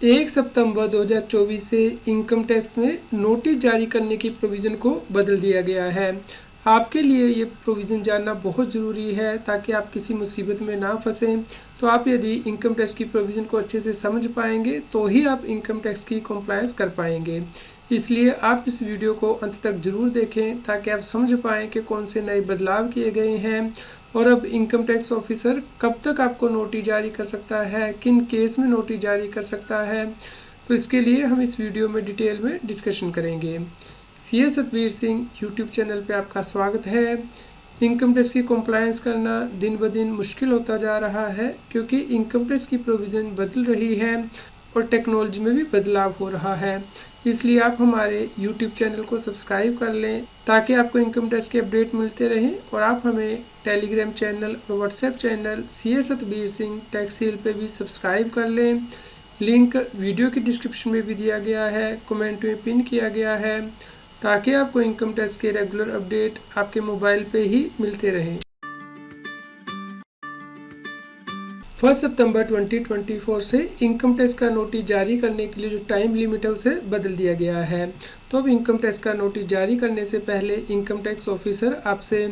1 सितंबर 2024 से income tax में notice जारी करने की प्रोविज़न को बदल दिया गया है। आपके लिए ये प्रोविज़न जानना बहुत ज़रूरी है ताकि आप किसी मुसीबत में ना फंसें। तो आप यदि इनकम टैक्स की प्रोविज़न को अच्छे से समझ पाएंगे तो ही आप इनकम टैक्स की कंप्लायंस कर पाएंगे। इसलिए आप इस वीडियो को अंत तक ज़रूर देखें ताकि आप समझ पाएँ कि कौन से नए बदलाव किए गए हैं और अब इनकम टैक्स ऑफिसर कब तक आपको नोटिस जारी कर सकता है, किन केस में नोटिस जारी कर सकता है। तो इसके लिए हम इस वीडियो में डिटेल में डिस्कशन करेंगे। CA Satbir Singh YouTube channel पे आपका स्वागत है। इनकम टैक्स की कंप्लायंस करना दिन ब दिन मुश्किल होता जा रहा है क्योंकि इनकम टैक्स की प्रोविज़न बदल रही है और टेक्नोलॉजी में भी बदलाव हो रहा है। इसलिए आप हमारे YouTube चैनल को सब्सक्राइब कर लें ताकि आपको इनकम टैक्स के अपडेट मिलते रहें और आप हमें टेलीग्राम चैनल और WhatsApp channel CA Satbir Singh टैक्सील पे भी सब्सक्राइब कर लें। लिंक वीडियो की डिस्क्रिप्शन में भी दिया गया है, कमेंट में पिन किया गया है ताकि आपको इनकम टैक्स के रेगुलर अपडेट आपके मोबाइल पे ही मिलते रहें। 1 सितंबर 2024 से इनकम टैक्स का नोटिस जारी करने के लिए जो टाइम लिमिट है उसे बदल दिया गया है। तो अब इनकम टैक्स का नोटिस जारी करने से पहले इनकम टैक्स ऑफिसर आपसे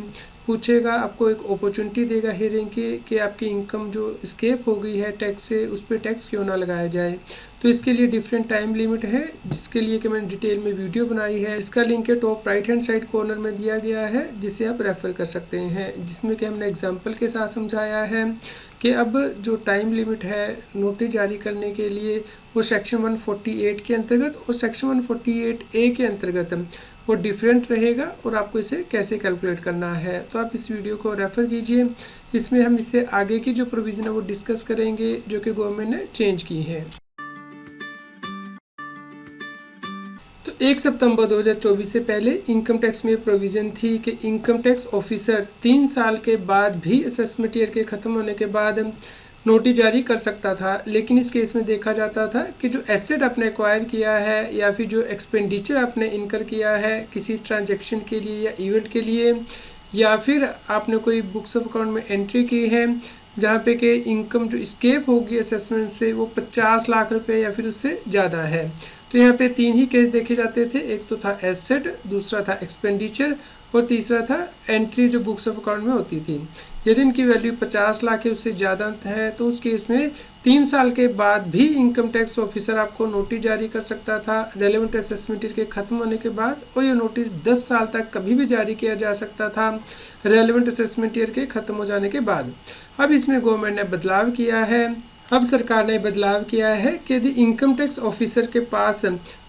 पूछेगा, आपको एक अपॉर्चुनिटी देगा हियरिंग की कि आपकी इनकम जो स्केप हो गई है टैक्स से, उस पर टैक्स क्यों ना लगाया जाए। तो इसके लिए डिफरेंट टाइम लिमिट है जिसके लिए कि मैंने डिटेल में वीडियो बनाई है। इसका लिंक है top right hand side corner में दिया गया है जिसे आप रेफ़र कर सकते हैं, जिसमें कि हमने एग्जांपल के साथ समझाया है कि अब जो टाइम लिमिट है नोटिस जारी करने के लिए वो सेक्शन 148 के अंतर्गत और सेक्शन 148A के अंतर्गत वो डिफरेंट रहेगा और आपको इसे कैसे कैलकुलेट करना है। तो आप इस वीडियो को रेफ़र कीजिए। इसमें हम इससे आगे की जो प्रोविज़न है वो डिस्कस करेंगे जो कि गवर्नमेंट ने चेंज की है। तो 1 सितंबर 2024 से पहले इनकम टैक्स में प्रोविज़न थी कि इनकम टैक्स ऑफिसर 3 साल के बाद भी असेसमेंट ईयर के ख़त्म होने के बाद नोटिस जारी कर सकता था। लेकिन इस केस में देखा जाता था कि जो एसेट आपने एक्वायर किया है या फिर जो एक्सपेंडिचर आपने इनकर किया है किसी ट्रांजैक्शन के लिए या इवेंट के लिए, या फिर आपने कोई बुक्स ऑफ अकाउंट में एंट्री की है जहाँ पे कि इनकम जो स्केप होगी असेसमेंट से वो 50 लाख रुपए या फिर उससे ज़्यादा है। तो यहाँ पे 3 ही केस देखे जाते थे, एक तो था एसेट, दूसरा था एक्सपेंडिचर और तीसरा था एंट्री जो बुक्स ऑफ अकाउंट में होती थी। यदि इनकी वैल्यू 50 लाख है उससे ज़्यादा है तो उस केस में 3 साल के बाद भी इनकम टैक्स ऑफिसर आपको नोटिस जारी कर सकता था रेलेवेंट असेसमेंट ईयर के ख़त्म होने के बाद, और ये नोटिस 10 साल तक कभी भी जारी किया जा सकता था रेलेवेंट असेसमेंट ईयर के ख़त्म हो जाने के बाद। अब इसमें गवर्नमेंट ने बदलाव किया है। अब सरकार ने बदलाव किया है कि यदि इनकम टैक्स ऑफिसर के पास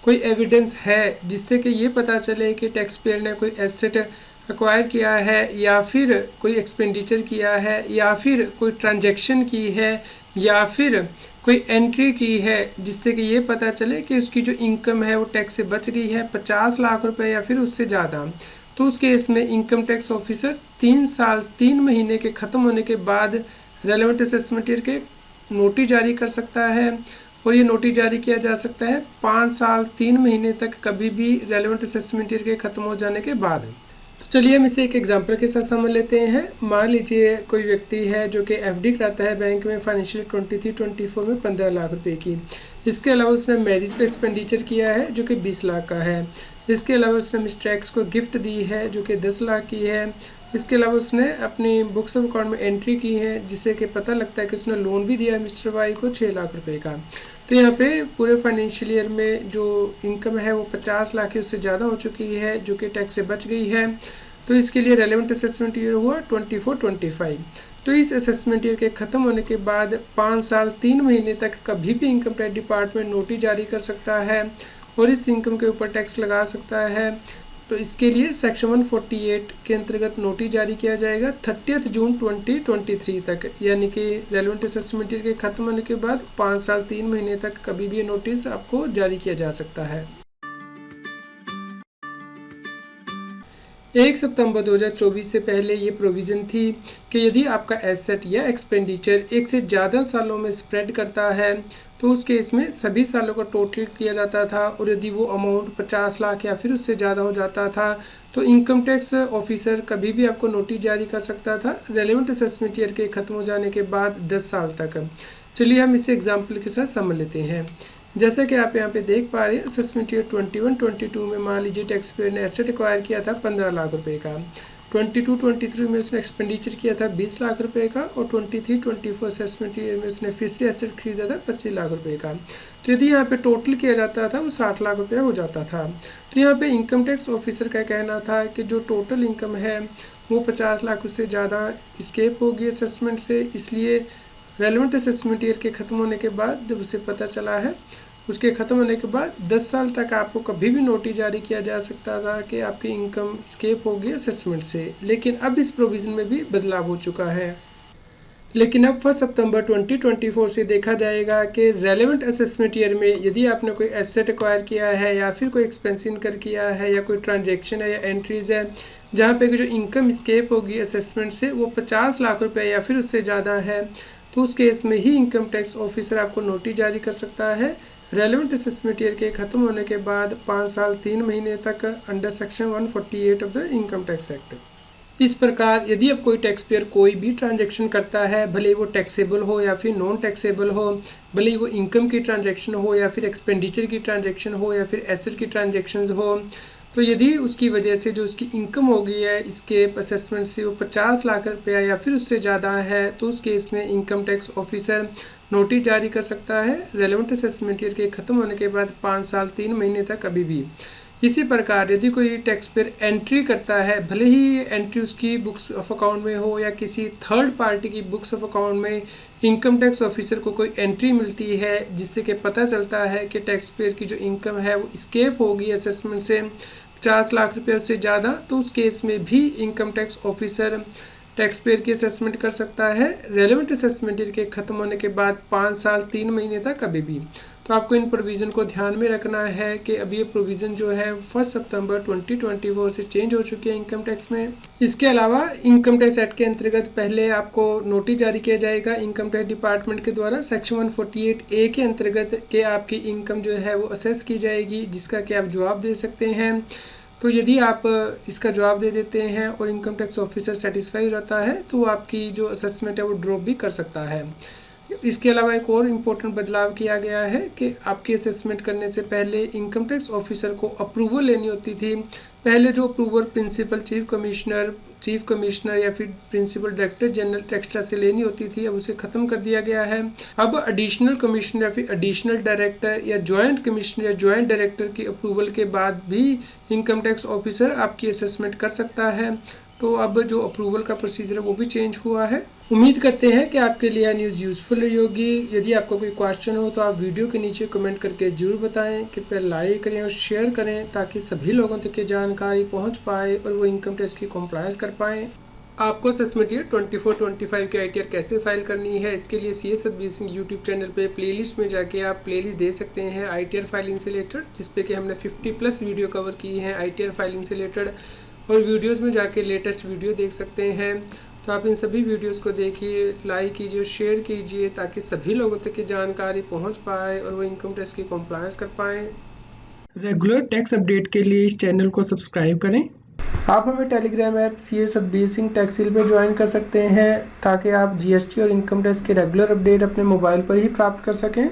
कोई एविडेंस है जिससे कि ये पता चले कि टैक्स पेयर ने कोई एसेट एक्वायर किया है या फिर कोई एक्सपेंडिचर किया है या फिर कोई ट्रांजैक्शन की है या फिर कोई एंट्री की है जिससे कि ये पता चले कि उसकी जो इनकम है वो टैक्स से बच गई है 50 लाख रुपए या फिर उससे ज़्यादा, तो उस केस में इनकम टैक्स ऑफिसर 3 साल 3 महीने के ख़त्म होने के बाद रेलेवेंट असेसमेंट ईयर के नोटिस जारी कर सकता है। और ये नोटिस जारी किया जा सकता है 5 साल 3 महीने तक कभी भी रेलेवेंट असेसमेंट ईयर के ख़त्म हो जाने के बाद। तो चलिए हम इसे एक एग्जांपल के साथ समझ लेते हैं। मान लीजिए कोई व्यक्ति है जो कि एफडी कराता है बैंक में फाइनेंशियल 23-24 में 15 लाख रुपए की। इसके अलावा उसने मैरिज पे एक्सपेंडिचर किया है जो कि 20 लाख का है। इसके अलावा उसने मिस्टर एक्स को गिफ्ट दी है जो कि 10 लाख की है। इसके अलावा उसने अपनी बुक्स ऑफ अकाउंट में एंट्री की है जिससे कि पता लगता है कि उसने लोन भी दिया है मिस्टर वाई को 6 लाख रुपए का। तो यहाँ पे पूरे फाइनेंशियल ईयर में जो इनकम है वो 50 लाख है, उससे ज़्यादा हो चुकी है जो कि टैक्स से बच गई है। तो इसके लिए रेलेवेंट असेसमेंट ईयर हुआ 24-25। तो इस असेसमेंट ईयर के ख़त्म होने के बाद 5 साल 3 महीने तक कभी भी इनकम टैक्स डिपार्टमेंट नोटिस जारी कर सकता है और इस इनकम के ऊपर टैक्स लगा सकता है। तो इसके लिए सेक्शन 148 के अंतर्गत नोटिस जारी किया जाएगा 30 जून 2023 तक, यानी कि रेलेवेंट असेसमेंट ईयर के ख़त्म होने के बाद 5 साल 3 महीने तक कभी भी ये नोटिस आपको जारी किया जा सकता है। 1 सितंबर 2024 से पहले ये प्रोविज़न थी कि यदि आपका एसेट या एक्सपेंडिचर एक से ज़्यादा सालों में स्प्रेड करता है तो उस केस में सभी सालों का टोटल किया जाता था, और यदि वो अमाउंट 50 लाख या फिर उससे ज़्यादा हो जाता था तो इनकम टैक्स ऑफिसर कभी भी आपको नोटिस जारी कर सकता था रेलेवेंट असेसमेंट ईयर के ख़त्म हो जाने के बाद 10 साल तक। चलिए हम इसे एग्जाम्पल के साथ समझ लेते हैं। जैसा कि आप यहाँ पे देख पा रहे हैं, असेसमेंट ईयर 21-22 में मान लीजिए टैक्स पेयर ने एसेट एक्वायर किया था 15 लाख रुपए का, 22-23 में उसने एक्सपेंडिचर किया था 20 लाख रुपए का, और 23-24 असेसमेंट ईयर में उसने फिर से एसेट खरीदा था 25 लाख रुपए का। तो यदि यहाँ पे टोटल किया जाता था वो 60 लाख रुपया हो जाता था। तो यहाँ पे इनकम टैक्स ऑफिसर का कहना था कि जो टोटल इनकम है वो 50 लाख उससे ज़्यादा स्केप होगी असेसमेंट से, इसलिए रेलेवेंट असेसमेंट ईयर के ख़त्म होने के बाद जब उसे पता चला है, उसके ख़त्म होने के बाद 10 साल तक आपको कभी भी नोटिस जारी किया जा सकता था कि आपकी इनकम स्केप होगी असेसमेंट से। लेकिन अब इस प्रोविज़न में भी बदलाव हो चुका है। लेकिन अब 1 सितंबर 2024 से देखा जाएगा कि रेलेवेंट असेसमेंट ईयर में यदि आपने कोई एसेट एक्वायर किया है या फिर कोई एक्सपेंस इनकर किया है या कोई ट्रांजैक्शन है या एंट्रीज़ है जहाँ पे जो इनकम स्केप होगी असेसमेंट से वो 50 लाख रुपए या फिर उससे ज़्यादा है, तो उस केस में ही इनकम टैक्स ऑफिसर आपको नोटिस जारी कर सकता है रेलेवेंट असेसमेंट ईयर के ख़त्म होने के बाद 5 साल 3 महीने तक under section 148 of the income tax act. इस प्रकार यदि अब कोई टैक्स पेयर कोई भी ट्रांजैक्शन करता है, भले वो टैक्सेबल हो या फिर नॉन टैक्सेबल हो, भले वो इनकम की ट्रांजैक्शन हो या फिर एक्सपेंडिचर की ट्रांजैक्शन हो या फिर एसेट की ट्रांजैक्शंस हो, तो यदि उसकी वजह से जो उसकी इनकम हो गई है इसके असेसमेंट से वो 50 लाख रुपया या फिर उससे ज़्यादा है, तो उस केस में इनकम टैक्स ऑफिसर नोटिस जारी कर सकता है रेलेवेंट असेसमेंट ईयर के ख़त्म होने के बाद 5 साल 3 महीने तक कभी भी। इसी प्रकार यदि कोई टैक्स पेयर एंट्री करता है, भले ही एंट्री उसकी बुक्स ऑफ अकाउंट में हो या किसी थर्ड पार्टी की बुक्स ऑफ अकाउंट में, इनकम टैक्स ऑफिसर को कोई एंट्री मिलती है जिससे कि पता चलता है कि टैक्स पेयर की जो इनकम है वो स्केप होगी असेसमेंट से 50 लाख रुपये उससे ज़्यादा, तो उस केस में भी income tax officer tax payer की असेसमेंट कर सकता है रेलेवेंट असेसमेंट ईयर के ख़त्म होने के बाद 5 साल 3 महीने तक कभी भी। तो आपको इन प्रोविज़न को ध्यान में रखना है कि अभी ये प्रोविज़न जो है 1 सितंबर 2024 से चेंज हो चुके हैं इनकम टैक्स में। इसके अलावा इनकम टैक्स एक्ट के अंतर्गत पहले आपको नोटिस जारी किया जाएगा इनकम टैक्स डिपार्टमेंट के द्वारा सेक्शन 148A के अंतर्गत कि आपकी इनकम जो है वो असेस की जाएगी, जिसका कि आप जवाब दे सकते हैं। तो यदि आप इसका जवाब दे देते हैं और इनकम टैक्स ऑफिसर सेटिस्फाई हो जाता है तो आपकी जो असेसमेंट है वो ड्रॉप भी कर सकता है। इसके अलावा एक और इम्पोर्टेंट बदलाव किया गया है कि आपकी असेसमेंट करने से पहले इनकम टैक्स ऑफिसर को अप्रूवल लेनी होती थी। पहले जो अप्रूवल प्रिंसिपल चीफ कमिश्नर या फिर प्रिंसिपल डायरेक्टर जनरल टैक्स से लेनी होती थी, अब उसे ख़त्म कर दिया गया है। अब एडिशनल कमिश्नर या फिर एडिशनल डायरेक्टर या जॉइंट कमिश्नर या जॉइंट डायरेक्टर की अप्रूवल के बाद भी इनकम टैक्स ऑफिसर आपकी असेसमेंट कर सकता है। तो अब जो अप्रूवल का प्रोसीजर है वो भी चेंज हुआ है। उम्मीद करते हैं कि आपके लिए न्यूज़ यूज़फुल रही होगी। यदि आपका कोई क्वेश्चन हो तो आप वीडियो के नीचे कमेंट करके ज़रूर बताएं। कृपया लाइक करें और शेयर करें ताकि सभी लोगों तक ये जानकारी पहुंच पाए और वो इनकम टैक्स की कॉम्प्लायंस कर पाएँ। आपको असेसमेंट ईयर 24-25 की ITR कैसे फाइल करनी है, इसके लिए CS Satbir Singh YouTube channel पे प्लेलिस्ट में जाके आप प्लेलिस्ट दे सकते हैं ITR फाइलिंग से रिलेटेड, जिसपे कि हमने 50+ वीडियो कवर की हैं ITR फाइलिंग से रिलेटेड, और वीडियोस में जाके लेटेस्ट वीडियो देख सकते हैं। तो आप इन सभी वीडियोस को देखिए, लाइक कीजिए, शेयर कीजिए ताकि सभी लोगों तक ये जानकारी पहुंच पाए और वो इनकम टैक्स की कॉम्प्लायंस कर पाएँ। रेगुलर टैक्स अपडेट के लिए इस चैनल को सब्सक्राइब करें। आप हमें Telegram app CS Satbir Singh टैक्सिल पर ज्वाइन कर सकते हैं ताकि आप GST और इनकम टैक्स के रेगुलर अपडेट अपने मोबाइल पर ही प्राप्त कर सकें।